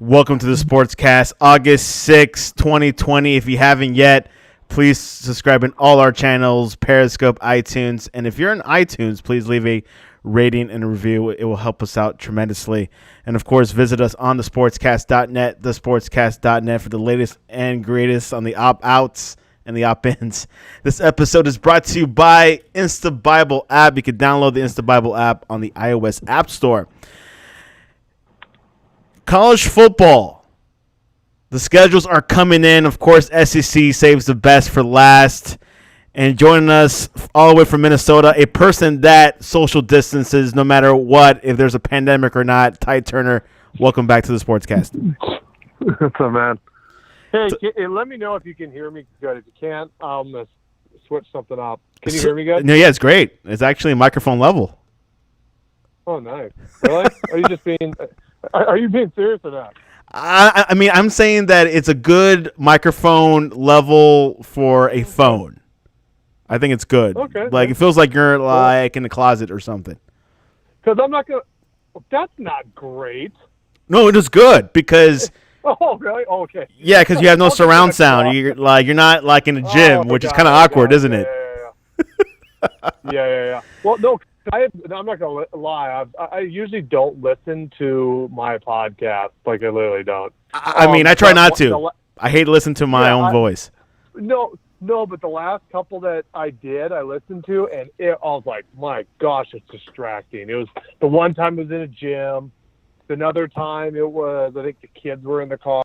Welcome to the Sportscast, August 6, 2020. If you haven't yet, please subscribe in all our channels, Periscope, iTunes. And if you're in iTunes, please leave a rating and a review. It will help us out tremendously. And, of course, visit us on thesportscast.net, thesportscast.net for the latest and greatest on the opt-outs and the opt-ins. This episode is brought to you by Insta Bible app. You can download the Insta Bible app on the iOS App Store. College football. The schedules are coming in. Of course, SEC saves the best for last. And joining us all the way from Minnesota, a person that social distances no matter what, if there's a pandemic or not, Ty Turner. Welcome back to the Sportscast. What's up, man? Hey, let me know if you can hear me good. If you can't, I'm going to switch something up. Can you hear me good? No, yeah, it's great. It's actually microphone level. Oh, nice. Really? Are you being serious or not? I mean, I'm saying that it's a good microphone level for a phone. I think it's good. Okay. Like, it feels like you're like in the closet or something. Because I'm not going to – that's not great. No, it is good because – Oh, really? Oh, okay. Yeah, because you have no surround sound. You're not like in a gym, which is kind of awkward, isn't it? Yeah. Well, no, I'm not going to lie. I usually don't listen to my podcast. Like, I literally don't. I mean, I try not to. I hate to listen to my own voice. No, but the last couple that I did, I listened to, and I was like, my gosh, it's distracting. It was the one time it was in a gym. Another time it was, I think the kids were in the car.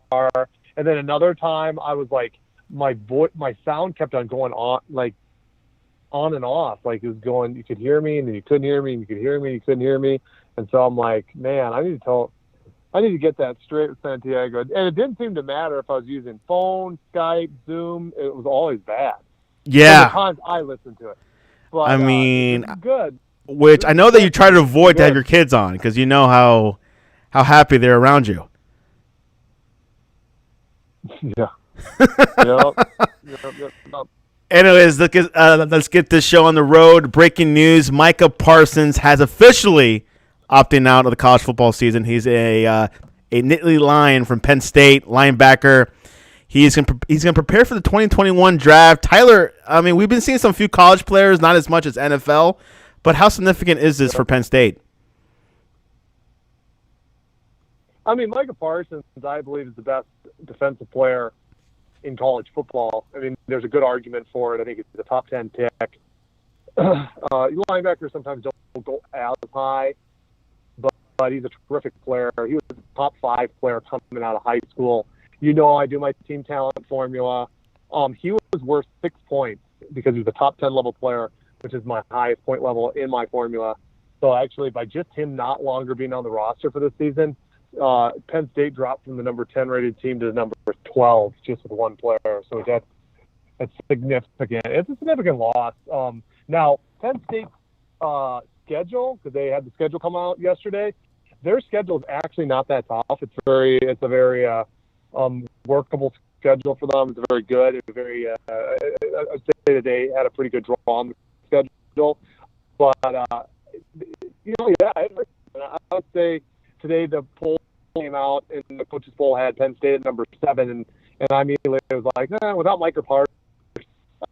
And then another time I was like, my sound kept on going on, like, on and off. Like, it was going, you could hear me, and then you couldn't hear me, and you could hear me, you couldn't hear me. And so I'm like, man, I need to get that straight with Santiago. And it didn't seem to matter if I was using phone, Skype, Zoom. It was always bad. Yeah. And the times I listened to it. But, I mean, good. Which I know that you try to avoid to have your kids on because you know how happy they're around you. Yeah. Yep. Anyways, let's get this show on the road. Breaking news: Micah Parsons has officially opting out of the college football season. He's a Nittany Lion from Penn State, linebacker. He's gonna prepare for the 2021 draft. Tyler, I mean, we've been seeing some few college players, not as much as NFL, but how significant is this for Penn State? I mean, Micah Parsons, I believe, is the best defensive player in college football. I mean, there's a good argument for it. I think it's the top 10 pick. Linebackers sometimes don't go as high, but he's a terrific player. He was a top 5 player coming out of high school. You know, I do my team talent formula. He was worth 6 points because he was a top 10 level player, which is my highest point level in my formula. So actually, by just him not longer being on the roster for this season, Penn State dropped from the number 10 rated team to the number 12 just with one player. So that's significant. It's a significant loss. Now, Penn State's schedule, because they had the schedule come out yesterday, their schedule is actually not that tough. It's a very workable schedule for them. It's very good. It's very I'd say that they had a pretty good draw on the schedule. But I would say today the poll came out and the coaches poll had Penn State at number 7, and I immediately was like, without Micah Parsons,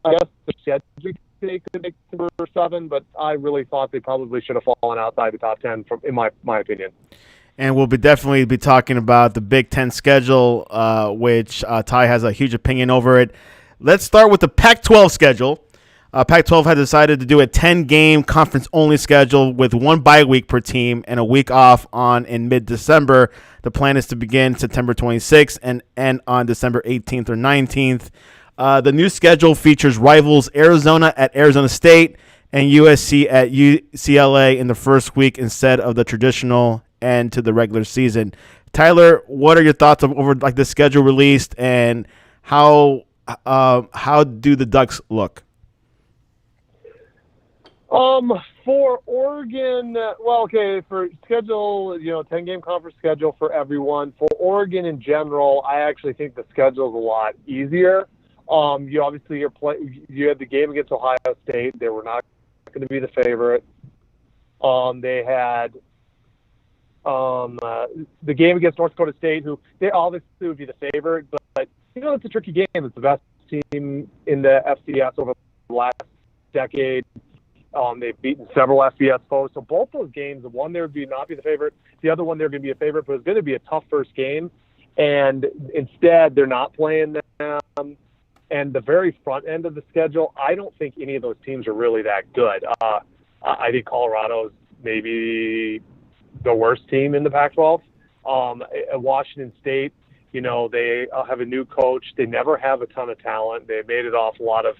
I guess the schedule today could make number 7, but I really thought they probably should have fallen outside the top 10 in my opinion. And we'll definitely be talking about the Big Ten schedule, which Ty has a huge opinion over it. Let's start with the Pac-12 schedule. Pac-12 had decided to do a 10-game conference-only schedule with one bye week per team and a week off in mid-December. The plan is to begin September 26th and end on December 18th or 19th. The new schedule features rivals Arizona at Arizona State and USC at UCLA in the first week instead of the traditional end to the regular season. Tyler, what are your thoughts over like the schedule released and how do the Ducks look? For Oregon, for schedule, 10-game conference schedule for everyone. For Oregon in general, I actually think the schedule is a lot easier. You had the game against Ohio State. They were not going to be the favorite. They had The game against North Dakota State, who they obviously would be the favorite, but it's a tricky game. It's the best team in the FCS over the last decade. They've beaten several FBS foes. So both those games, the one there would not be the favorite. The other one they're going to be a favorite, but it's going to be a tough first game. And instead, they're not playing them. And the very front end of the schedule, I don't think any of those teams are really that good. I think Colorado's maybe the worst team in the Pac-12. Washington State, they have a new coach. They never have a ton of talent. They made it off a lot of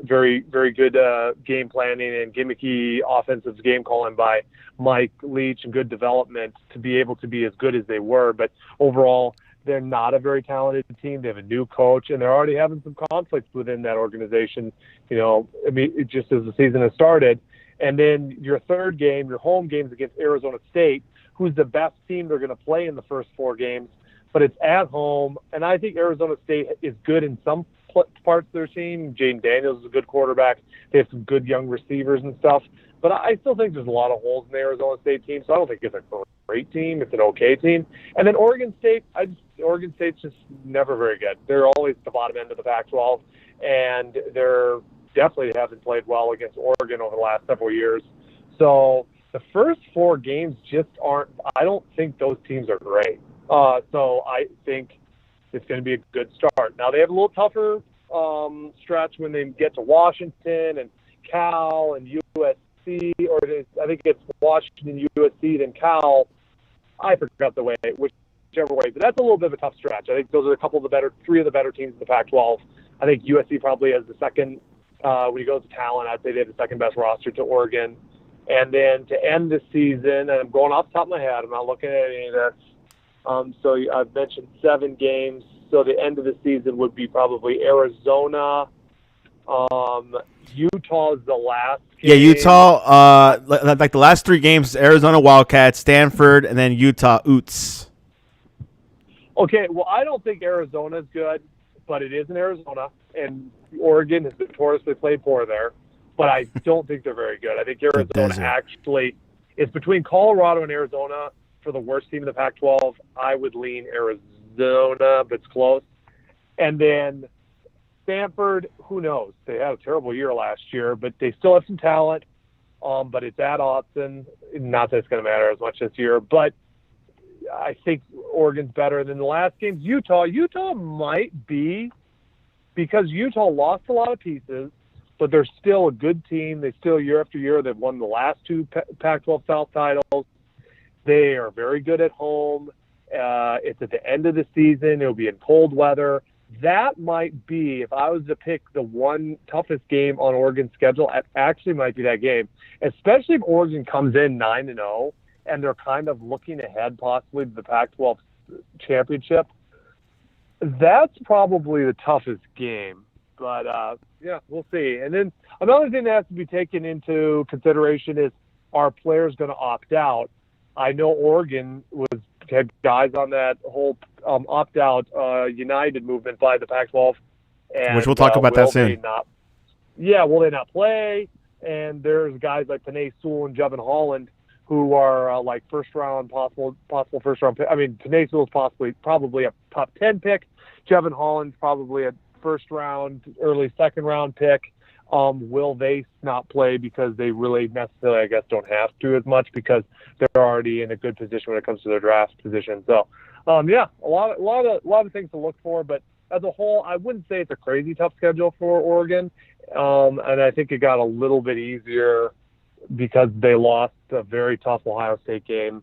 very, very good game planning and gimmicky offensive game calling by Mike Leach and good development to be able to be as good as they were. But overall, they're not a very talented team. They have a new coach, and they're already having some conflicts within that organization, just as the season has started. And then your third game, your home game's against Arizona State, who's the best team they're going to play in the first four games. But it's at home, and I think Arizona State is good in some parts of their team. Jaden Daniels is a good quarterback. They have some good young receivers and stuff. But I still think there's a lot of holes in the Arizona State team, so I don't think it's a great team. It's an okay team. And then Oregon State, Oregon State's just never very good. They're always at the bottom end of the Pac-12, and they're definitely haven't played well against Oregon over the last several years. So the first four games just aren't – I don't think those teams are great. So I think it's going to be a good start. Now, they have a little tougher stretch when they get to Washington and Cal and USC, or I think it's Washington, USC, then Cal. I forgot whichever way, but that's a little bit of a tough stretch. I think those are three of the better teams in the Pac-12. I think USC probably has the second, when you go to talent, I'd say they have the second best roster to Oregon. And then to end the season, and I'm going off the top of my head, I'm not looking at any of this. So I've mentioned 7 games. So the end of the season would be probably Arizona. Utah is the last game. Yeah, Utah, like the last 3 games, Arizona Wildcats, Stanford, and then Utah Utes. Okay, well, I don't think Arizona's good, but it is in Arizona, and Oregon has notoriously played poor there. But I don't think they're very good. I think Arizona actually is between Colorado and Arizona for the worst team in the Pac-12. I would lean Arizona, but it's close. And then Stanford, who knows? They had a terrible year last year, but they still have some talent. But it's at Austin. Not that it's going to matter as much this year, but I think Oregon's better than the last game. Utah might be, because Utah lost a lot of pieces, but they're still a good team. They still, year after year, they've won the last 2 Pac-12 South titles. They are very good at home. It's at the end of the season. It'll be in cold weather. That might be, if I was to pick the one toughest game on Oregon's schedule, it actually might be that game, especially if Oregon comes in 9-0 and they're kind of looking ahead possibly to the Pac-12 championship. That's probably the toughest game. But, yeah, we'll see. And then another thing that has to be taken into consideration is, are players going to opt out? I know Oregon had guys on that whole opt-out United movement by the Pac-12. And, which we'll talk about that soon. Will they not play? And there's guys like Panay Sewell and Jevin Holland who are like possible first-round pick. I mean, Panay Sewell's probably a top 10 pick. Jevin Holland's probably a first-round, early second-round pick. Will they not play because they really necessarily, I guess, don't have to as much because they're already in a good position when it comes to their draft position. So, a lot of things to look for. But as a whole, I wouldn't say it's a crazy tough schedule for Oregon. And I think it got a little bit easier because they lost a very tough Ohio State game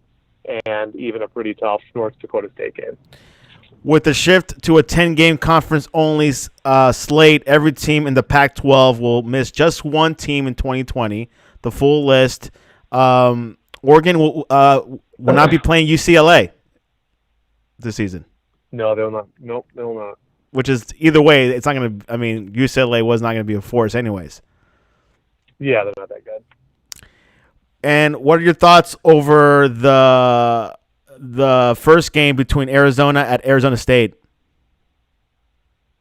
and even a pretty tough North Dakota State game. With the shift to a 10-game conference-only slate, every team in the Pac-12 will miss just one team in 2020. The full list. Oregon will not be playing UCLA this season. No, they'll not. Nope, they'll not. Which is, either way, it's not going to – I mean, UCLA was not going to be a force anyways. Yeah, they're not that good. And what are your thoughts over the first game between Arizona at Arizona State?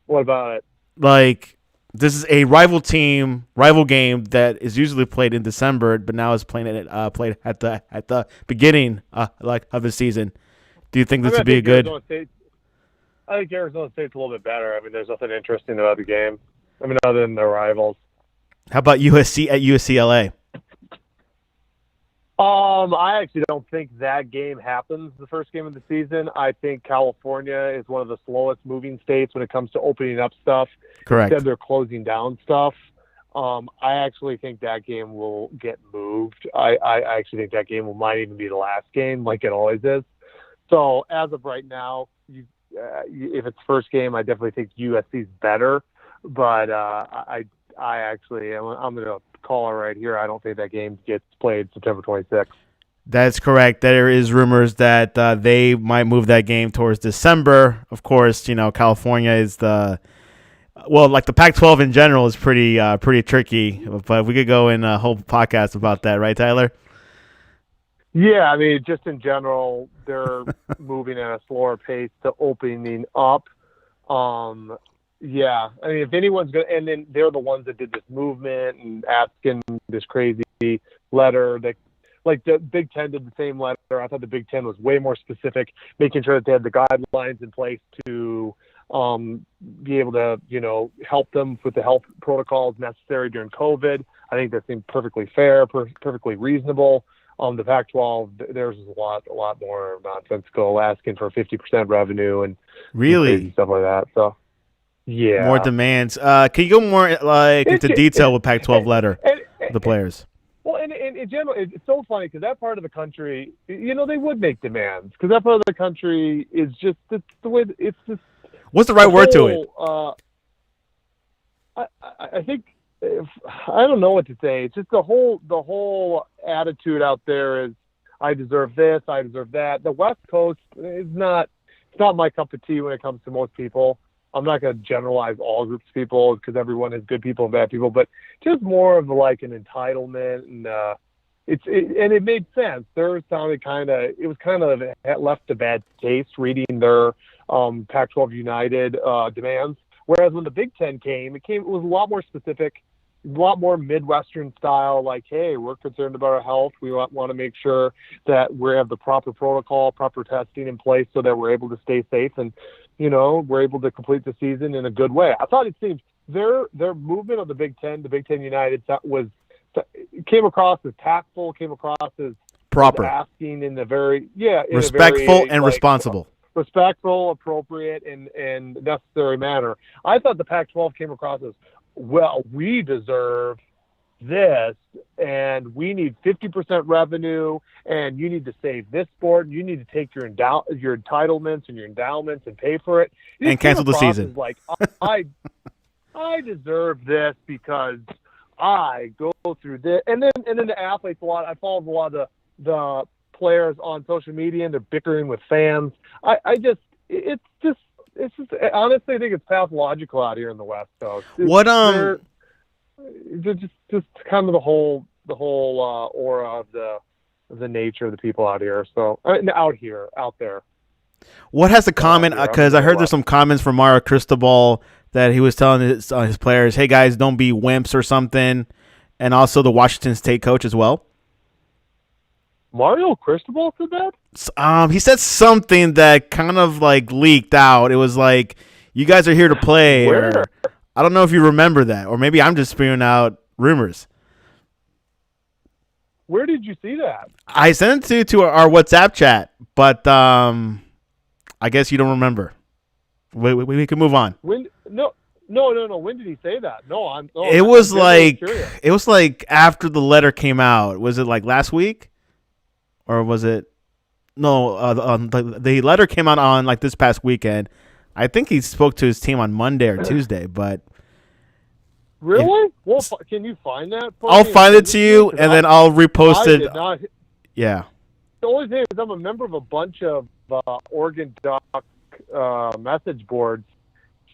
What about it? Like, This is a rival game that is usually played in December, but now is played at the beginning of the season. Do you think this would be a good? I think Arizona State's a little bit better. I mean, there's nothing interesting about the game. I mean, other than their rivals. How about USC at UCLA? I actually don't think that game happens the first game of the season. I think California is one of the slowest moving states when it comes to opening up stuff. Correct. Instead, they're closing down stuff. I actually think that game will get moved. I actually think that game might even be the last game, like it always is. So as of right now, if it's first game, I definitely think USC's better. But I actually, I'm going to call it right here. I don't think that game gets played September 26th. That's correct. There is rumors that they might move that game towards December. Of course, California is the Pac-12 in general is pretty tricky. But we could go in a whole podcast about that, right, Tyler? Yeah, I mean, just in general, they're moving at a slower pace to opening up. Yeah, I mean, if anyone's going to, and then they're the ones that did this movement and asking this crazy letter that, like the Big Ten did the same letter. I thought the Big Ten was way more specific, making sure that they had the guidelines in place to be able to, help them with the health protocols necessary during COVID. I think that seemed perfectly fair, perfectly reasonable. The Pac-12, there's a lot more nonsensical, asking for 50% revenue and really crazy stuff like that. So. Yeah. More demands. Can you go more into detail with Pac-12 letter the players? Well, and in general, it's so funny because that part of the country, they would make demands because that part of the country is just it's the way it's just. What's the right word to it? I think I don't know what to say. It's just the whole attitude out there is I deserve this, I deserve that. The West Coast is not. It's not my cup of tea when it comes to most people. I'm not going to generalize all groups of people because everyone has good people and bad people, but just more of like an entitlement, and it made sense. Theirs sounded it left a bad taste reading their Pac-12 United demands. Whereas when the Big Ten came, it was a lot more specific, a lot more Midwestern style. Like, hey, we're concerned about our health. We want to make sure that we have the proper protocol, proper testing in place so that we're able to stay safe and. We're able to complete the season in a good way. I thought it seemed their movement of the Big Ten United came across as tactful, came across as proper, asking in the very respectful and responsible, respectful, appropriate, and necessary manner. I thought the Pac-12 came across as well. We deserve this, and we need 50% revenue, and you need to save this sport, and you need to take your entitlements and your endowments and pay for it. And cancel the season. Like, I deserve this because I go through this. And then the athletes, I follow a lot of the players on social media, and they're bickering with fans. It's just honestly, I think it's pathological out here in the West Coast. Just kind of the whole aura of the nature of the people out here. So out there. What has the comment? Because I heard there's some comments from Mario Cristobal that he was telling his players, "Hey guys, don't be wimps" or something, and also the Washington State coach as well. Mario Cristobal said that? He said something that kind of like leaked out. It was like, "You guys are here to play." Where? I don't know if you remember that, or maybe I'm just spewing out rumors. Where did you see that? I sent it to our WhatsApp chat, but I guess you don't remember. We can move on. No. When did he say that? It was like after the letter came out. Was it like last week, or was it? No, the letter came out on like this past weekend. I think he spoke to his team on Monday or Tuesday, but really? Well, can you find that? I'll find it to you, and then I'll repost it. Yeah. The only thing is I'm a member of a bunch of Oregon Duck message boards.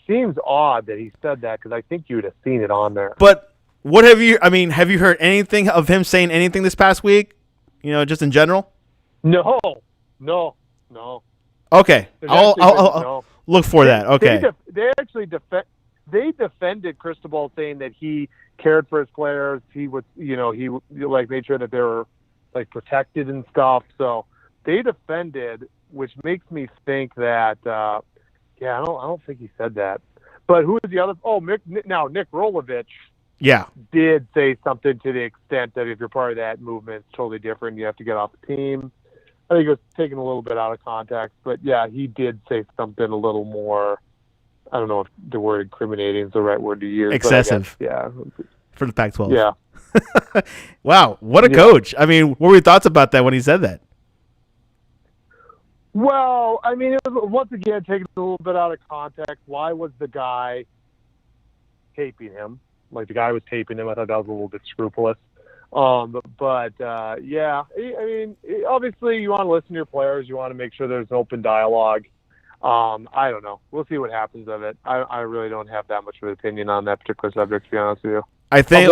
Seems odd that he said that because I think you would have seen it on there. But what have you heard anything of him saying anything this past week? Just in general? No. Okay. I'll look for that. Okay. They actually they defended Cristobal, saying that he cared for his players. He was, he like made sure that they were like protected and stuff. So they defended, which makes me think that, I don't think he said that. But who is the other? Oh, Nick Rolovich. Yeah. Did say something to the extent that if you're part of that movement, it's totally different. You have to get off the team. I think it was taken a little bit out of context, but yeah, he did say something a little more. I don't know if the word incriminating is the right word to use. Excessive. Yeah. For the Pac-12. Yeah. Wow. What a coach. I mean, what were your thoughts about that when he said that? Well, I mean, it was, once again, taken a little bit out of context. Why was the guy taping him? Like, the guy was taping him. I thought that was a little bit scrupulous. Yeah, I mean, obviously you want to listen to your players. You want to make sure there's an open dialogue. I don't know. We'll see what happens of it. I really don't have that much of an opinion on that particular subject, to be honest with you. I think,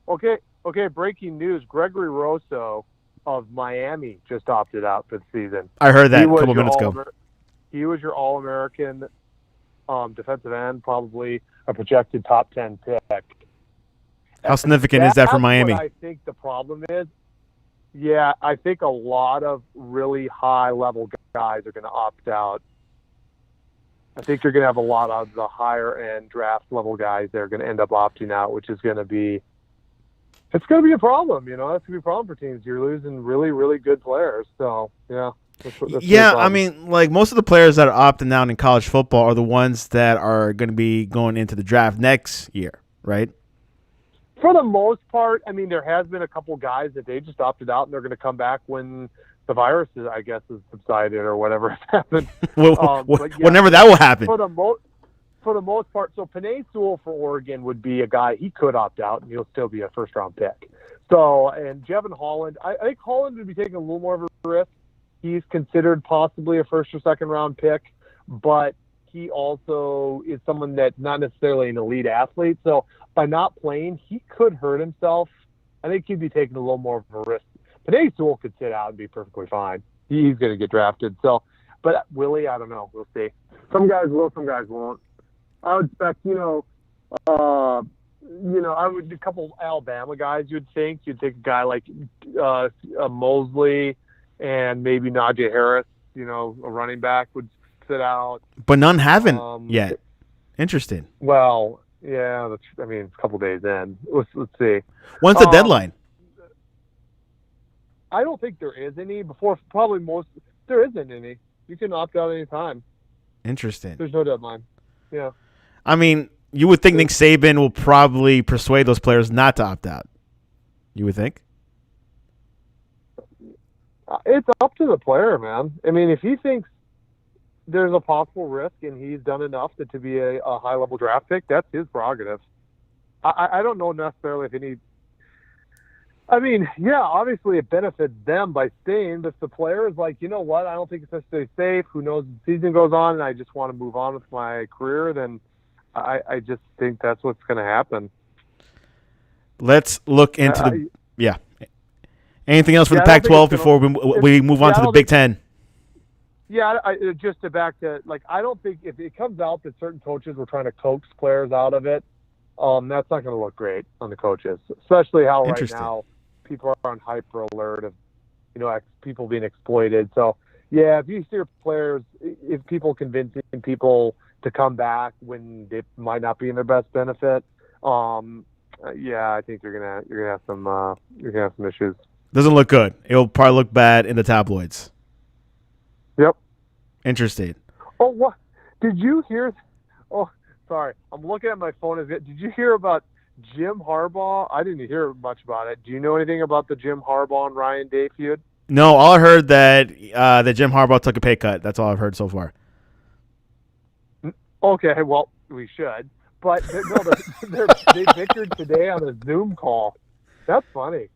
Okay, breaking news. Gregory Rosso of Miami just opted out for the season. I heard that a couple minutes ago. He was your All-American defensive end, probably a projected top 10 pick. How significant is that for Miami? What I think the problem is, I think a lot of really high-level guys are going to opt out. I think you're going to have a lot of the higher-end draft-level guys that are going to end up opting out, which is going to be – it's going to be a problem. That's going to be a problem for teams. You're losing really, really good players. So, yeah. I mean, like most of the players that are opting out in college football are the ones that are going to be going into the draft next year, right? For the most part, I mean, there has been a couple guys that they just opted out and they're going to come back when the virus, I guess, is subsided or whatever has happened. Whenever that will happen. For the most part, so Penei Sewell for Oregon would be a guy, he could opt out and he'll still be a first-round pick. So, and Jevin Holland, I think Holland would be taking a little more of a risk. He's considered possibly a first or second-round pick, but he also is someone that's not necessarily an elite athlete. So by not playing, he could hurt himself. I think he'd be taking a little more of a risk. Penei Sewell could sit out and be perfectly fine. He's going to get drafted. So, but Willie, I don't know. We'll see. Some guys will, some guys won't. I would expect, I would a couple Alabama guys. You'd take a guy like Mosley and maybe Najee Harris. A running back would sit out. But none haven't yet. Interesting. Well, yeah. I mean, a couple days in. Let's see. When's the deadline? I don't think there is any. There isn't any. You can opt out any time. Interesting. There's no deadline. Yeah. I mean, you would think Nick Saban will probably persuade those players not to opt out. You would think? It's up to the player, man. I mean, if he thinks there's a possible risk and he's done enough to be a high-level draft pick, that's his prerogative. I don't know necessarily if any – I mean, yeah, obviously it benefits them by staying, but if the player is like, you know what, I don't think it's necessarily safe, who knows, the season goes on and I just want to move on with my career, then I just think that's what's going to happen. Let's look into Anything else for the Pac-12 before we move on to the Big Ten? Yeah, just to back to, I don't think if it comes out that certain coaches were trying to coax players out of it, that's not going to look great on the coaches, especially how right now people are on hyper alert of, people being exploited. So, yeah, if you see your players, if people convincing people to come back when they might not be in their best benefit, I think you're gonna have some issues. Doesn't look good. It'll probably look bad in the tabloids. Yep. Interesting. Oh, what? Did you hear? Oh, sorry. I'm looking at my phone. Did you hear about Jim Harbaugh? I didn't hear much about it. Do you know anything about the Jim Harbaugh and Ryan Day feud? No, all I heard that Jim Harbaugh took a pay cut. That's all I've heard so far. Okay, well, we should. But they bickered today on a Zoom call. That's funny.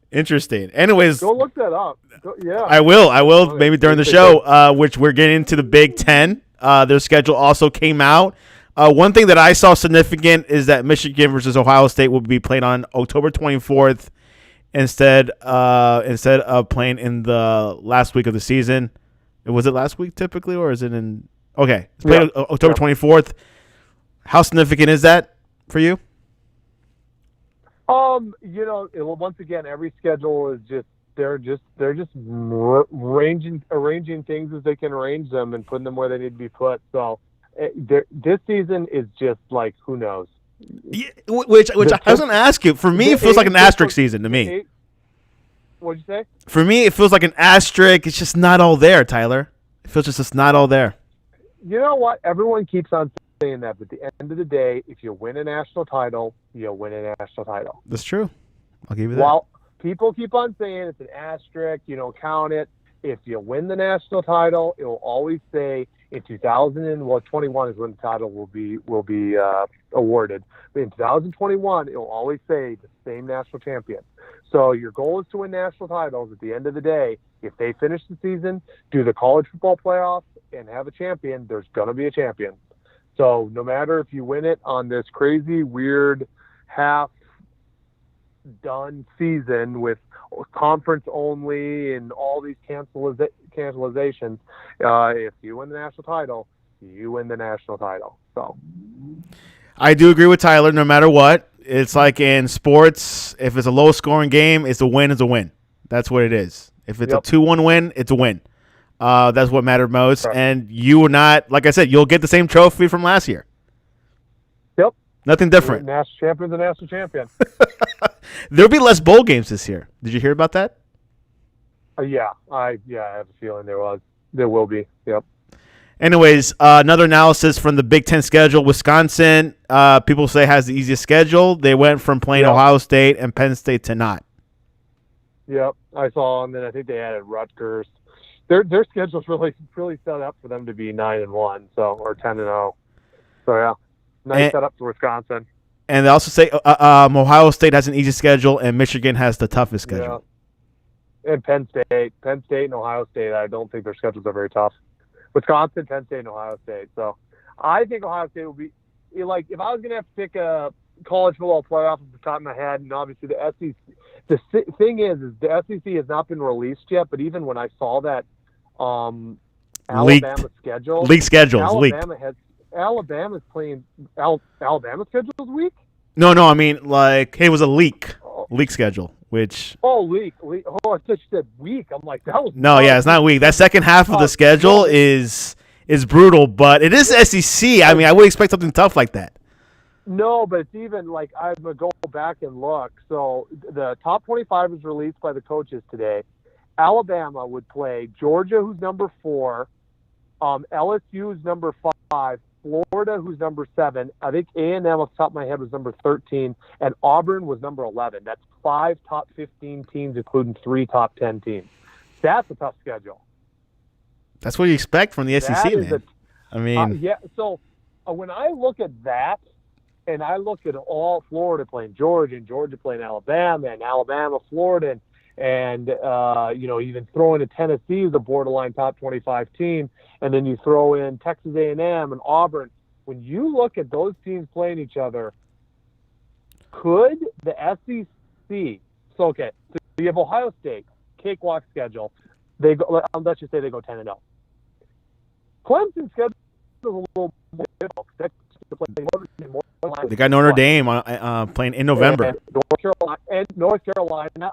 Interesting. Anyways, go look that up. Yeah, I will. Maybe during the show, which we're getting into the Big Ten. Their schedule also came out. One thing that I saw significant is that Michigan versus Ohio State will be played on October 24th instead of playing in the last week of the season. Was it last week typically, or is it in? Okay, it's played October 24th. How significant is that for you? Once again, every schedule is they're just arranging things as they can arrange them and putting them where they need to be put. So this season is just like, who knows? Yeah, which I was going to ask you. For me, it feels like an asterisk season to me. What'd you say? For me, it feels like an asterisk. It's just not all there, Tyler. It feels just it's not all there. You know what? Everyone keeps on saying that, but at the end of the day, if you win a national title, you'll win a national title. That's true. I'll give you that. Well, people keep on saying it's an asterisk, you don't count it. If you win the national title, it will always say in 2021 is when the title will be awarded. But in 2021, it will always say the same national champion. So your goal is to win national titles. At the end of the day, if they finish the season, do the college football playoffs, and have a champion, there's going to be a champion. So no matter if you win it on this crazy, weird, half-done season with conference only and all these cancelizations, if you win the national title, you win the national title. So I do agree with Tyler. No matter what, it's like in sports, if it's a low-scoring game, it's a win is a win. That's what it is. If it's a 2-1 win, it's a win. That's what mattered most. Right. And you will not, like I said, you'll get the same trophy from last year. Yep. Nothing different. National champion's a national champion. There'll be less bowl games this year. Did you hear about that? Yeah, I have a feeling there will be. Yep. Anyways, another analysis from the Big Ten schedule. Wisconsin, people say, has the easiest schedule. They went from playing Ohio State and Penn State to not. Yep, I saw them, and I think they added Rutgers. Their schedule's really set up for them to be 9-1, or 10-0. So yeah, nice setup for Wisconsin. And they also say Ohio State has an easy schedule, and Michigan has the toughest schedule. Yeah. And Penn State, and Ohio State, I don't think their schedules are very tough. Wisconsin, Penn State, and Ohio State. So I think Ohio State will be like, if I was going to have to pick a college football playoff off the top of my head, and obviously the SEC. The thing is the SEC has not been released yet. But even when I saw that Alabama schedule, league schedules, Alabama's playing. Alabama's schedule is weak. No, I mean, like, hey, it was a leak schedule, which. Leak. Oh, I thought you said weak. I'm like, that was. No, yeah, it's not weak. That second half of the schedule is brutal, but it is SEC. I mean, I would expect something tough like that. No, but it's even like, I'm going to go back and look. So the top 25 was released by the coaches today. Alabama would play Georgia, who's number 4, LSU, who's number 5, Florida, who's number 7. I think A&M, off the top of my head, was number 13, and Auburn was number 11. That's 5 top 15 teams, including 3 top 10 teams. That's a tough schedule. That's what you expect from the SEC, man. So when I look at that, and I look at all Florida playing Georgia, and Georgia playing Alabama, and Alabama, Florida, and even throwing in Tennessee as a borderline top 25 team, and then you throw in Texas A&M and Auburn. When you look at those teams playing each other, could the SEC? So you have Ohio State, cakewalk schedule. They go. Let's just say they go 10-0. Clemson's schedule is a little more difficult. They got Notre Dame playing in November. And North Carolina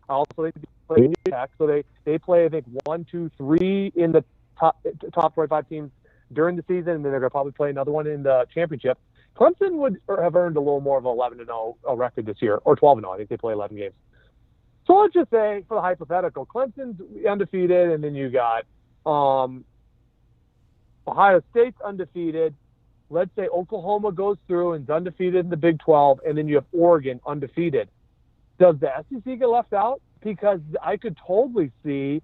also they play New Tech, so they play, I think, 1, 2, 3 in the top 25 teams during the season, and then they're going to probably play another one in the championship. Clemson would have earned a little more of an 11-0 record this year, or 12-0. I think they play 11 games. So let's just say, for the hypothetical, Clemson's undefeated, and then you got Ohio State's undefeated. Let's say Oklahoma goes through and is undefeated in the Big 12, and then you have Oregon undefeated. Does the SEC get left out? Because I could totally see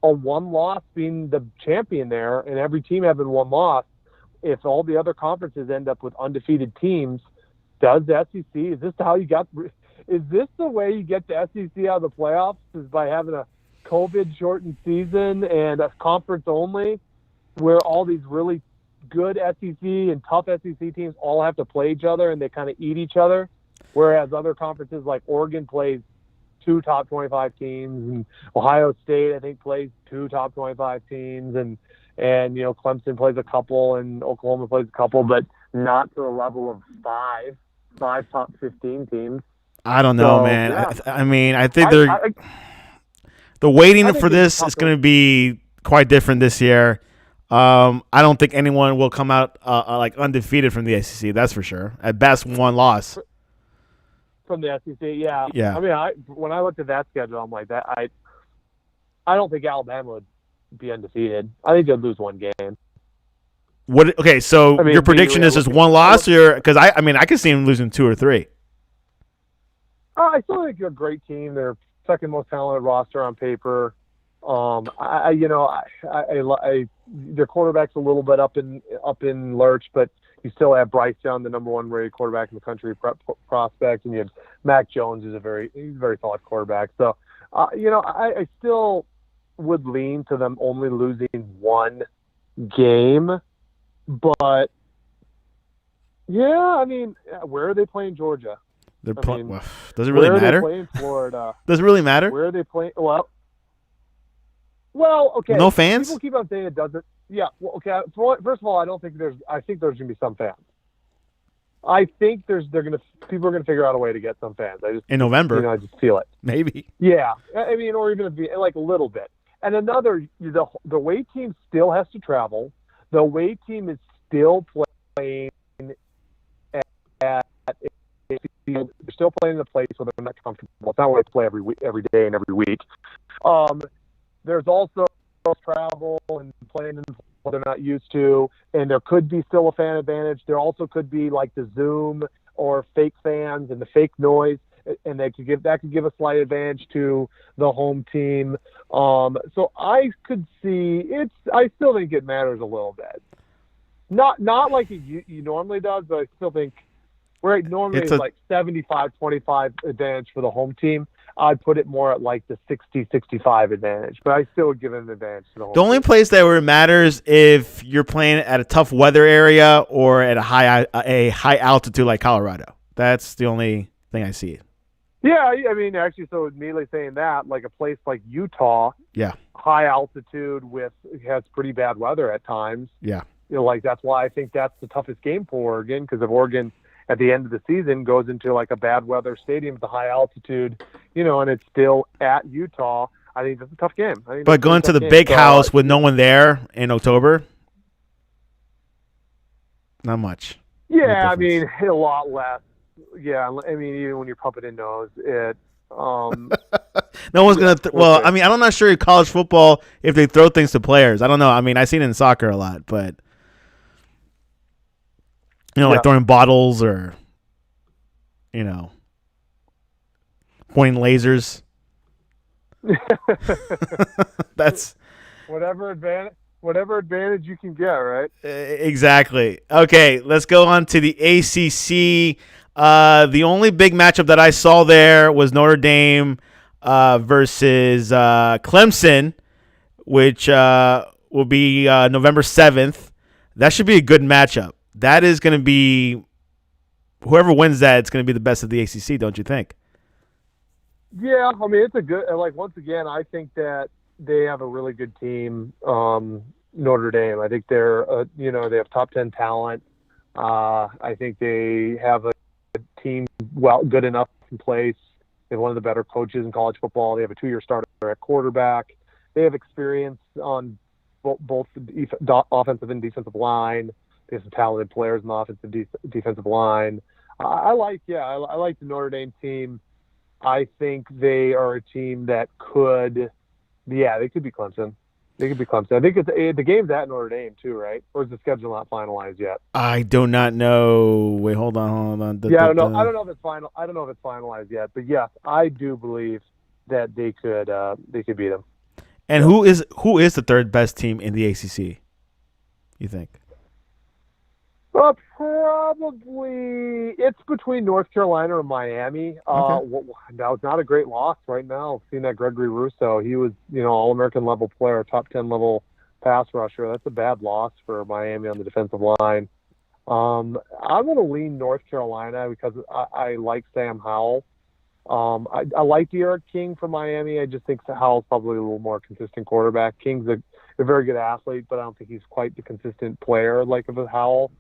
a one loss being the champion there, and every team having one loss. If all the other conferences end up with undefeated teams, does the SEC? Is this the way you get the SEC out of the playoffs? Is by having a COVID-shortened season and a conference only, where all these really good SEC and tough SEC teams all have to play each other and they kind of eat each other, whereas other conferences like Oregon plays 2 top 25 teams, and Ohio State, I think, plays 2 top 25 teams, and and Clemson plays a couple, and Oklahoma plays a couple, but not to the level of five top 15 teams. I don't know, So, man. yeah. I mean, I think I the waiting think for this is going to be quite different this year. I don't think anyone will come out like undefeated from the ACC. That's for sure. At best, one loss. From the SEC, yeah. Yeah. I mean, when I looked at that schedule, I'm like, I don't think Alabama would be undefeated. I think they'd lose one game. What? Okay, so your prediction is just one loss, or because I mean, I could see them losing 2 or 3. I still think they're a great team. They're second most talented roster on paper. Their quarterback's a little bit up in lurch, but you still have Bryce Young, the number 1 rated quarterback in the country, prospect, and you have Mac Jones, who's a very solid quarterback. So, I still would lean to them only losing one game, but yeah, I mean, where are they playing Georgia? They're playing. Well, does it really matter? Where are they playing Florida? Does it really matter? Where are they playing? Well, okay. No fans? People keep on saying it doesn't. Yeah. Well, okay. First of all, I think there's going to be some fans. I think people are gonna figure out a way to get some fans. In November. I just feel it. Maybe. Yeah. I mean, or even like a little bit. And another, the away team still has to travel. The away team is still playing at they're still playing in a place where they're not comfortable. It's not like they play every day and every week. There's also travel and playing in what they're not used to, and there could be still a fan advantage. There also could be like the Zoom or fake fans and the fake noise, and that could give a slight advantage to the home team. So I could see it's. I still think it matters a little bit. Not like it normally does, but I still think where it normally is like 75-25 advantage for the home team. I'd put it more at like the 60-65 advantage, but I still would give it an advantage to the home team. The only place that where it matters if you're playing at a tough weather area or at a high altitude like Colorado. That's the only thing I see. Yeah, I mean, actually, so immediately saying that, like a place like Utah, yeah, high altitude has pretty bad weather at times. Yeah, like that's why I think that's the toughest game for Oregon, because if Oregon at the end of the season goes into like a bad weather stadium with a high altitude, and it's still at Utah, I think that's a tough game. But going to the big house with no one there in October, not much. Yeah, I mean, a lot less. Yeah, I mean, even when you're pumping in nose, it. No one's gonna. I mean, I'm not sure in college football if they throw things to players. I don't know. I mean, I've seen it in soccer a lot, but like throwing bottles or pointing lasers. That's whatever advantage you can get, right? Exactly. Okay, let's go on to the ACC. The only big matchup that I saw there was Notre Dame versus Clemson, which will be November 7th. That should be a good matchup. That is going to be whoever wins that. It's going to be the best of the ACC, don't you think? Yeah, I mean, it's a good. Once again, I think that they have a really good team. Notre Dame. I think they're they have top 10 talent. I think they have a team good enough in place. They have one of the better coaches in college football. They have a 2-year starter at quarterback. They have experience on both the offensive and defensive line. They have some talented players in the offensive defensive line. I like the Notre Dame team. I think they are a team that could be Clemson. They could be Clemson. I think the game's at Notre Dame too, right? Or is the schedule not finalized yet? I do not know. Wait, hold on. I don't know. I don't know if it's final. I don't know if it's finalized yet. But yes, I do believe that they could beat them. And who is the third best team in the ACC? You think? Probably it's between North Carolina and Miami. Okay. Now it's not a great loss right now. Seeing that Gregory Rousseau, he was All-American level player, top 10 level pass rusher. That's a bad loss for Miami on the defensive line. I'm going to lean North Carolina because I like Sam Howell. I like Derek King from Miami. I just think Howell's probably a little more consistent quarterback. King's a very good athlete, but I don't think he's quite the consistent player like of a Howell.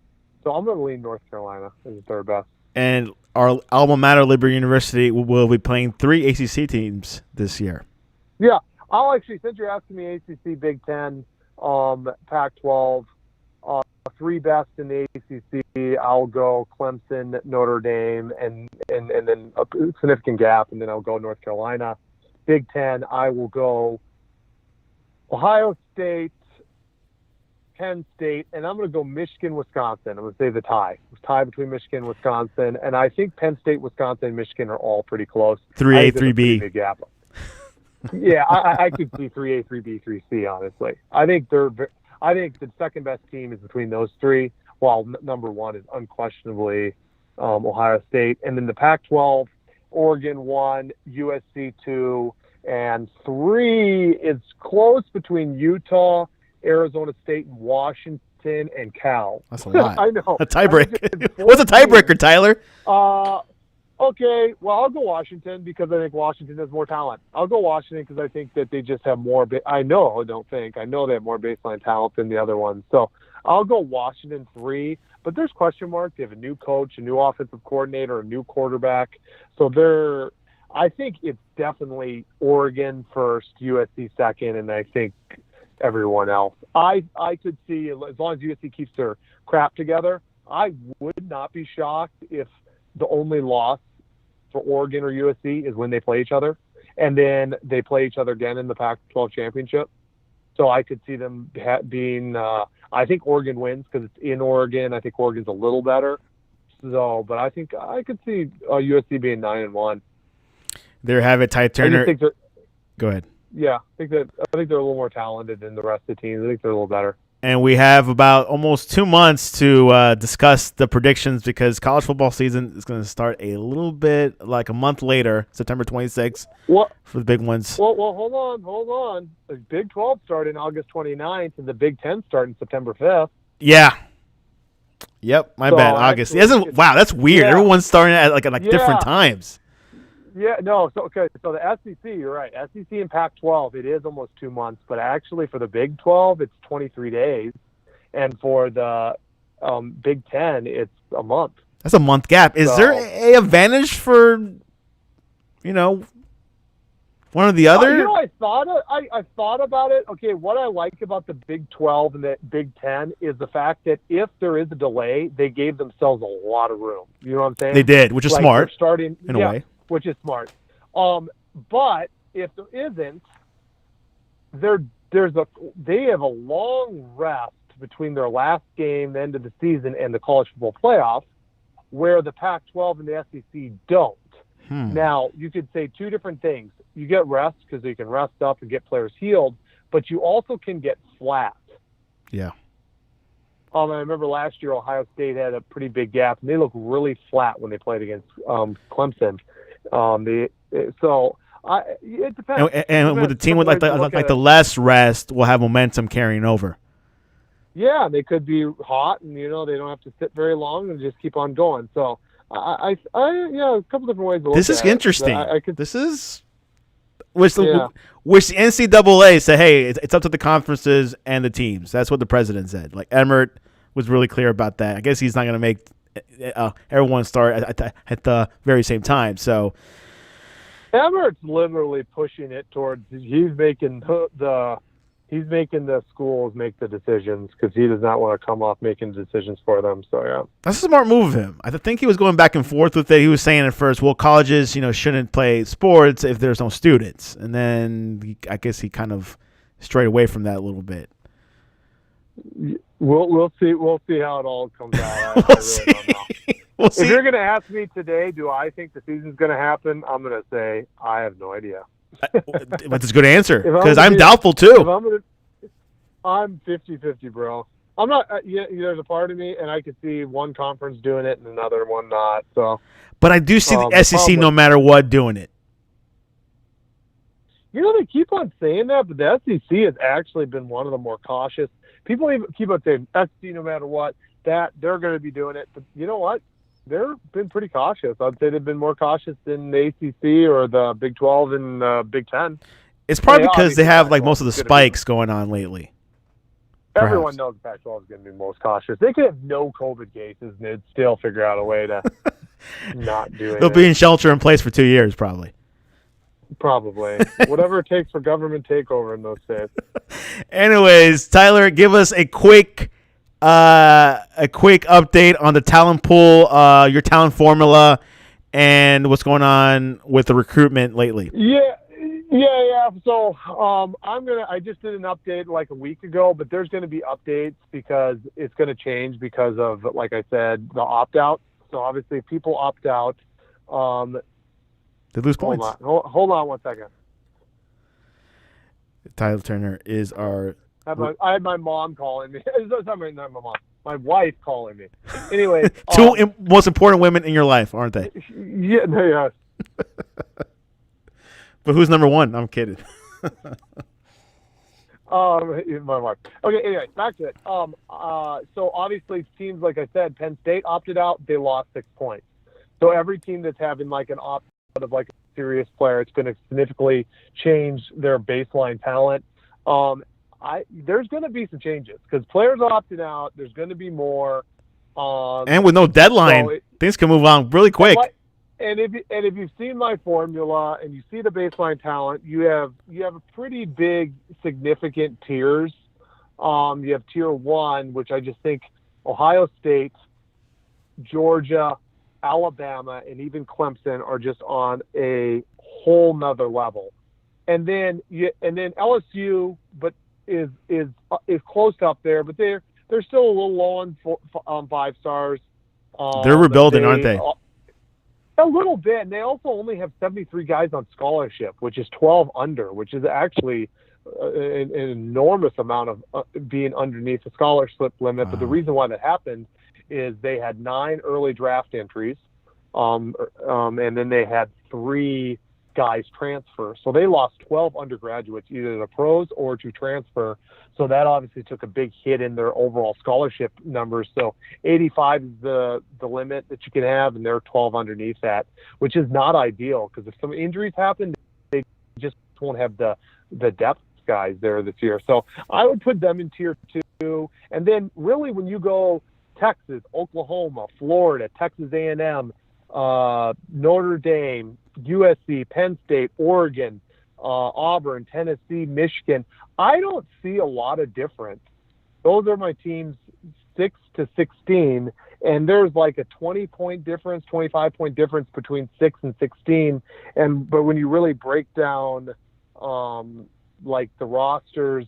So I'm going to lean North Carolina as the third best. And our alma mater, Liberty University, will be playing 3 ACC teams this year. Yeah, I'll actually, since you're asking me ACC, Big Ten, Pac-12, 3 best in the ACC, I'll go Clemson, Notre Dame, and then a significant gap, and then I'll go North Carolina. Big Ten, I will go Ohio State, Penn State, and I'm going to go Michigan, Wisconsin. I'm going to say the tie. It's a tie between Michigan and Wisconsin, and I think Penn State, Wisconsin, and Michigan are all pretty close. 3A, 3B. Big gap. Yeah, I could see 3A, 3B, 3C, honestly. I think the second best team is between those three, while number one is unquestionably Ohio State. And then the Pac-12, Oregon 1, USC 2, and 3 is close between Utah, Arizona State, and Washington, and Cal. That's a lot. I know. A tiebreaker. What's a tiebreaker, Tyler? Okay, well, I'll go Washington because I think Washington has more talent. I'll go Washington because I think that they just have more. I know they have more baseline talent than the other ones. So I'll go Washington 3. But there's question marks. They have a new coach, a new offensive coordinator, a new quarterback. So I think it's definitely Oregon first, USC second, and I think everyone else. I could see, as long as USC keeps their crap together, I would not be shocked if the only loss for Oregon or USC is when they play each other, and then they play each other again in the Pac-12 championship. So I could see them being. I think Oregon wins because it's in Oregon. I think Oregon's a little better. So, but I think I could see USC being 9-1. There have it, Ty Turner. Go ahead. Yeah, I think they're a little more talented than the rest of the teams. I think they're a little better. And we have about almost 2 months to discuss the predictions because college football season is going to start a little bit like a month later, September 26th, for the big ones. Well, hold on. The Big 12 started August 29th, and the Big 10 starting September 5th. Yeah. Yep, my bad. August. Wow, that's weird. Yeah. Everyone's starting at different times. Yeah, no. So the SEC, you're right. SEC and Pac-12, it is almost 2 months, but actually for the Big 12, it's 23 days, and for the Big 10, it's a month. That's a month gap. Is there a advantage for, one or the other? I thought about it. Okay, what I like about the Big 12 and the Big 10 is the fact that if there is a delay, they gave themselves a lot of room. You know what I'm saying? They did, which is smart. In a way. Which is smart. But if there isn't, they have a long rest between their last game, the end of the season, and the college football playoff, where the Pac-12 and the SEC don't. Now, you could say two different things. You get rest because you can rest up and get players healed, but you also can get flat. Yeah. I remember last year Ohio State had a pretty big gap, and they looked really flat when they played against Clemson. It depends. And with the team with the less rest, will have momentum carrying over. Yeah, they could be hot, and they don't have to sit very long and just keep on going. So a couple different ways to look at it. This is interesting. Which the NCAA said, hey, it's up to the conferences and the teams. That's what the president said. Like Emmert was really clear about that. I guess he's not going to make everyone start at the very same time. So Emmert's literally pushing it towards he's making the schools make the decisions because he does not want to come off making decisions for them. So yeah, that's a smart move of him. I think he was going back and forth with it. He was saying at first, well, colleges shouldn't play sports if there's no students, and then I guess he kind of strayed away from that a little bit. We'll see how it all comes out. We'll see. If you're going to ask me today, do I think the season's going to happen? I'm going to say I have no idea. That's a good answer because I'm doubtful too. I'm 50-50, bro. I'm not. There's a part of me, and I could see one conference doing it and another one not. So, but I do see the SEC no matter what doing it. They keep on saying that, but the SEC has actually been one of the more cautious. People even keep on saying SEC no matter what, that they're going to be doing it. But you know what? They've been pretty cautious. I'd say they've been more cautious than the ACC or the Big 12 and the Big 10. It's probably because they have most of the spikes going on lately. Everyone knows the Pac-12 is going to be most cautious. They could have no COVID cases and they'd still figure out a way to not do it. They'll be in shelter in place for 2 years, probably. Probably. Whatever it takes for government takeover in those states. Anyways, Tyler, give us a quick update on the talent pool, your talent formula, and what's going on with the recruitment lately. Yeah. So I just did an update like a week ago, but there's going to be updates because it's going to change because of, like I said, the opt-out. So obviously if people opt out. They lose points. Hold on 1 second. Tyler Turner is our... I had my mom calling me. Not my mom. My wife calling me. Anyway. Two most important women in your life, aren't they? Yeah. But who's number one? I'm kidding. My wife. Okay, anyway, back to it. So obviously teams, like I said, Penn State opted out. They lost 6 points. So every team that's having like an opt of like a serious player, it's going to significantly change their baseline talent. There's going to be some changes because players opted out. There's going to be more. And with no deadline, things can move on really quick. And if you've seen my formula and you see the baseline talent, you have a pretty big, significant tiers. You have tier 1, which I just think Ohio State, Georgia, Alabama, and even Clemson are just on a whole nother level. And then LSU, but is close up there, but they're still a little low on 5 stars. They're rebuilding, aren't they? A little bit. And they also only have 73 guys on scholarship, which is 12 under, which is actually an enormous amount of being underneath the scholarship limit. But the reason why that happened is they had 9 early draft entries, and then they had 3 guys transfer. So they lost 12 undergraduates, either to pros or to transfer. So that obviously took a big hit in their overall scholarship numbers. So 85 is the limit that you can have, and they're 12 underneath that, which is not ideal because if some injuries happen, they just won't have the depth guys there this year. So I would put them in tier 2. And then really when you go Texas, Oklahoma, Florida, Texas A&M, Notre Dame, USC, Penn State, Oregon, Auburn, Tennessee, Michigan, I don't see a lot of difference. Those are my teams 6 to 16, and there's like a 20-point difference, 25-point difference between 6 and 16. But when you really break down like the rosters,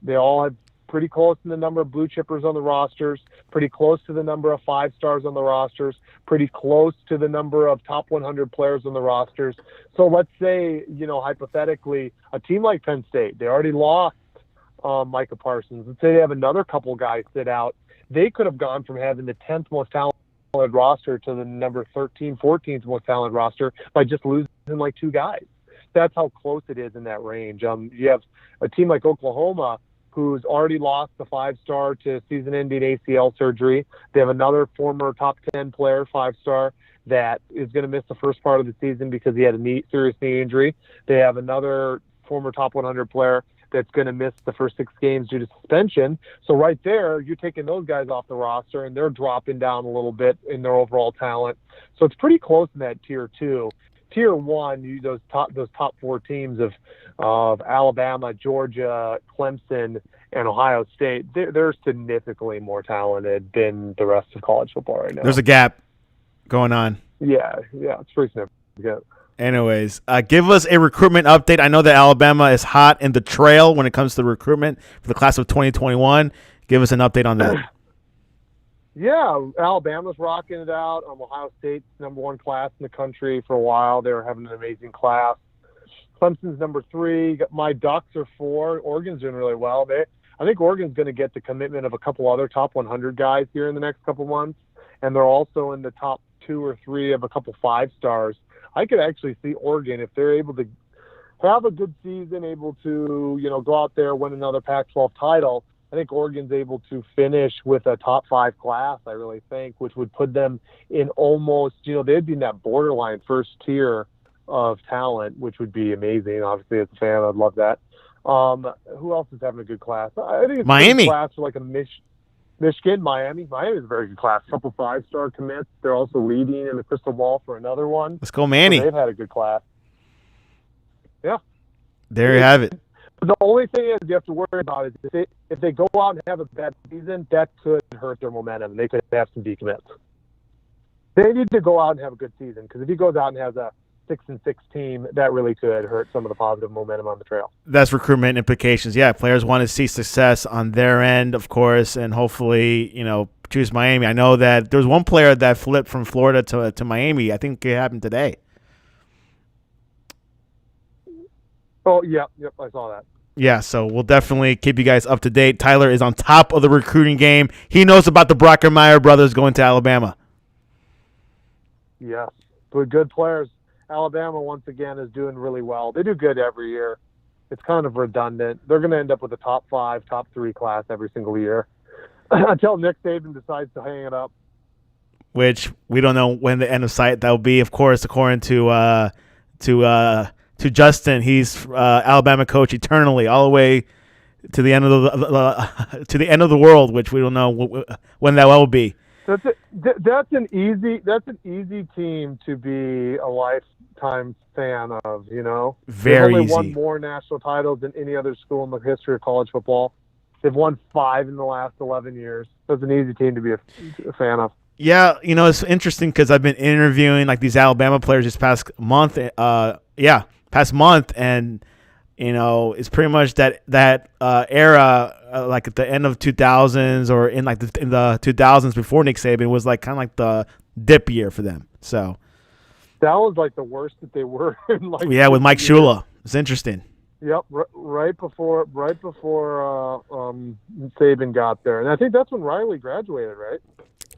they all have pretty close to the number of blue chippers on the rosters, pretty close to the number of 5 stars on the rosters, pretty close to the number of top 100 players on the rosters. So let's say, hypothetically, a team like Penn State, they already lost Micah Parsons. Let's say they have another couple guys sit out. They could have gone from having the 10th most talented roster to the number 13, 14th most talented roster by just losing like 2 guys. That's how close it is in that range. You have a team like Oklahoma, who's already lost the 5-star to season-ending ACL surgery. They have another former top 10 player, 5-star, that is going to miss the first part of the season because he had a serious knee injury. They have another former top 100 player that's going to miss the first 6 games due to suspension. So right there, you're taking those guys off the roster, and they're dropping down a little bit in their overall talent. So it's pretty close in that tier 2. Tier 1, those top 4 teams of Alabama, Georgia, Clemson, and Ohio State, they're significantly more talented than the rest of college football right now. There's a gap going on. Yeah, it's pretty significant. Anyways, give us a recruitment update. I know that Alabama is hot in the trail when it comes to recruitment for the class of 2021. Give us an update on that. Yeah, Alabama's rocking it out. Ohio State's number 1 class in the country for a while. They were having an amazing class. Clemson's number 3. My Ducks are 4. Oregon's doing really well. I think Oregon's going to get the commitment of a couple other top 100 guys here in the next couple months, and they're also in the top 2 or 3 of a couple 5-stars. I could actually see Oregon, if they're able to have a good season, able to go out there, win another Pac-12 title. I think Oregon's able to finish with a top 5 class, I really think, which would put them in almost, they'd be in that borderline first tier of talent, which would be amazing. Obviously, as a fan, I'd love that. Who else is having a good class? I think it's Miami. a good class for like a Michigan, Miami. Miami is a very good class. A couple 5-star commits. They're also leading in the crystal ball for another one. Let's go, Manny. So they've had a good class. Yeah. There you have it. The only thing is you have to worry about is if they go out and have a bad season, that could hurt their momentum. They could have some decommits. They need to go out and have a good season, because if he goes out and has a 6-6 team, that really could hurt some of the positive momentum on the trail. That's recruitment implications. Yeah, players want to see success on their end, of course, and hopefully, choose Miami. I know that there was one player that flipped from Florida to Miami. I think it happened today. Oh, yep, I saw that. Yeah, so we'll definitely keep you guys up to date. Tyler is on top of the recruiting game. He knows about the Brockermeyer brothers going to Alabama. Yes, but good players. Alabama, once again, is doing really well. They do good every year. It's kind of redundant. They're going to end up with a top 5, top 3 class every single year until Nick Saban decides to hang it up. Which we don't know when the end of sight that will be. Of course, according to Justin, he's Alabama coach eternally, all the way to the end of the world, which we don't know when that will be. That's an easy team to be a lifetime fan of. Very They've only easy. won more national titles than any other school in the history of college football. They've won 5 in the last 11 years. That's an easy team to be a fan of. Yeah, it's interesting because I've been interviewing like these Alabama players this past month. And it's pretty much that era, like at the end of 2000s or in the 2000s before Nick Saban was like kind of like the dip year for them. So that was like the worst that they were in. With Mike Shula, it's interesting. Yep, right before Saban got there, and I think that's when Riley graduated, right?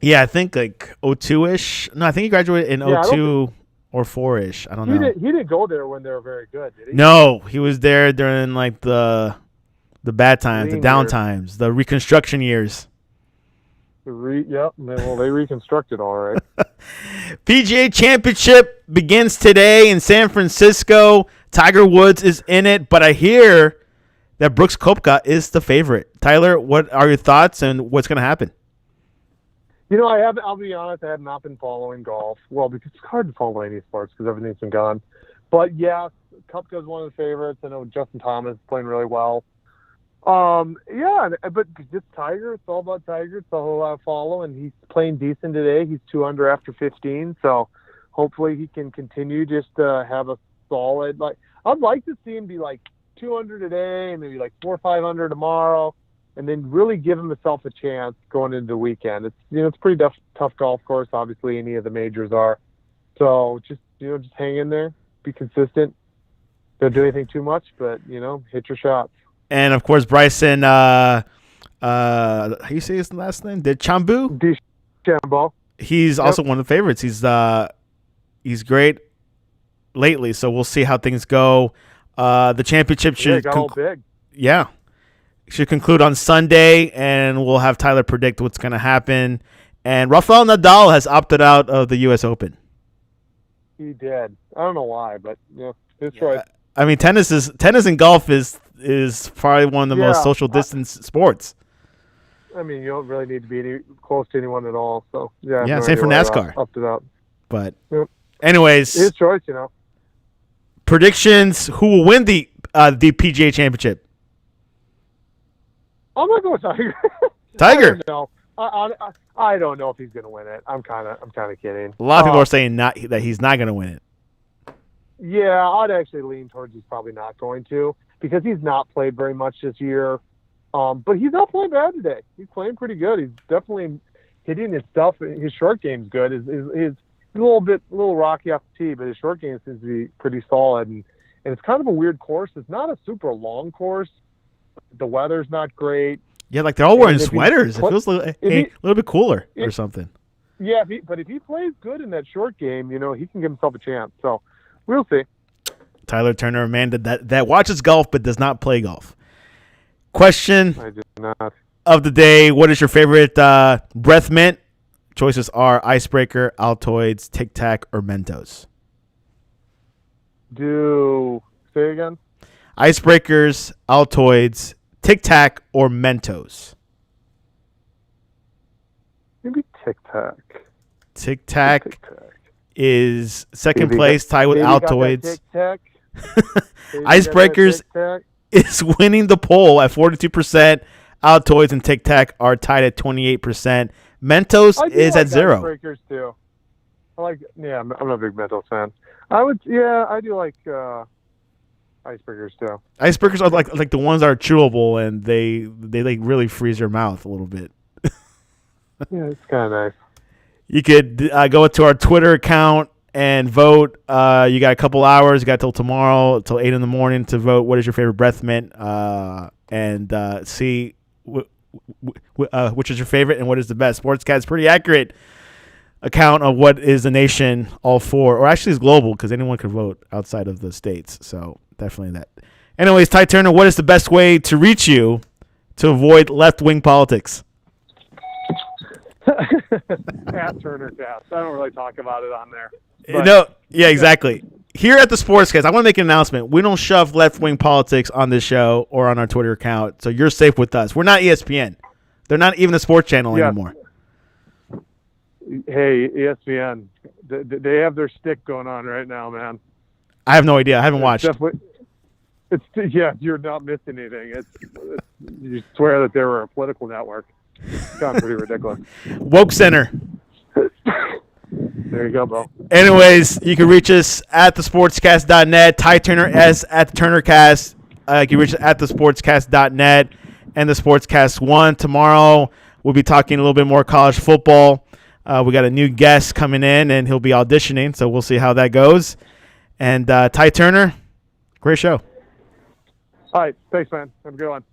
Yeah, I think like 02-ish. No, I think he graduated in 02 or 4-ish. I don't know. He didn't go there when they were very good, did he? No, he was there during like the bad times, the down times, the reconstruction years. Yep. Well, they reconstructed all right. PGA Championship begins today in San Francisco. Tiger Woods is in it, but I hear that Brooks Koepka is the favorite. Tyler, what are your thoughts and what's going to happen? I'll be honest, I have not been following golf. Well, because it's hard to follow any sports because everything's been gone. But yeah, Koepka's one of the favorites. I know Justin Thomas is playing really well. But it's Tiger. It's all about Tiger. It's a whole lot of follow, and he's playing decent today. He's 2 under after 15, so hopefully he can continue just to have a solid. I'd like to see him be like 2 under today, and maybe like 4 or 5 under tomorrow, and then really give himself a chance going into the weekend. It's it's a pretty tough golf course. Obviously, any of the majors are. So just hang in there, be consistent. Don't do anything too much, but hit your shots. And of course, Bryson. How you say his last name? DeChambeau. DeChambeau. He's also one of the favorites. He's great lately, so we'll see how things go. The championship should got all big. Yeah. Should conclude on Sunday, and we'll have Tyler predict what's going to happen. And Rafael Nadal has opted out of the U.S. Open. He did. I don't know why, but his choice. I mean, tennis and golf is probably one of the most social distance sports. I mean, you don't really need to be close to anyone at all. So yeah, same for NASCAR. Opted out. But anyways, his choice. Predictions: who will win the PGA Championship? I'm not going with Tiger. Tiger. I don't know if he's going to win it. I'm kind of kidding. A lot of people are saying that he's not going to win it. Yeah, I'd actually lean towards he's probably not going to, because he's not played very much this year. But he's not playing bad today. He's playing pretty good. He's definitely hitting his stuff. His short game's good. He's a little rocky off the tee, but his short game seems to be pretty solid. And it's kind of a weird course. It's not a super long course. The weather's not great. Yeah, like they're all wearing sweaters. It feels a little bit cooler or something. Yeah, but if he plays good in that short game, he can give himself a chance. So we'll see. Tyler Turner, a man that watches golf but does not play golf. Question I do not. Of the day: what is your favorite breath mint? Choices are Icebreaker, Altoids, Tic Tac, or Mentos. Say again. Icebreakers, Altoids, Tic Tac, or Mentos? Maybe Tic Tac. Tic Tac Tic Tac. is second place, tied with Altoids. Tic Tac. Icebreakers is winning the poll at 42%. Altoids and Tic Tac are tied at 28%. Mentos is at 0. Icebreakers too. I'm a big Mentos fan. I do like icebreakers too. Icebreakers are like the ones that are chewable, and they like really freeze your mouth a little bit. Yeah, it's kind of nice. You could go to our Twitter account and vote. You got a couple hours. You got till tomorrow, till 8 in the morning to vote. What is your favorite breath mint? And see which is your favorite and what is the best. Sportscast pretty accurate account of what is the nation all for, or actually it's global because anyone can vote outside of the states. So definitely that. Anyways, Ty Turner, what is the best way to reach you to avoid left-wing politics? At TurnerCast. I don't really talk about it on there. No, yeah, exactly. Here at the Sportscast, I want to make an announcement. We don't shove left-wing politics on this show or on our Twitter account, so you're safe with us. We're not ESPN. They're not even a sports channel anymore. Hey, ESPN, they have their stick going on right now, man. I have no idea. I haven't watched. You're not missing anything. You swear that they were a political network. It's kind of pretty ridiculous. Woke Center. There you go, bro. Anyways, you can reach us at thesportscast.net. Ty Turner S at the TurnerCast. You can reach us at thesportscast.net and the Sportscast 1. Tomorrow, we'll be talking a little bit more college football. We got a new guest coming in, and he'll be auditioning, so we'll see how that goes. And Ty Turner, great show. All right. Thanks, man. Have a good one.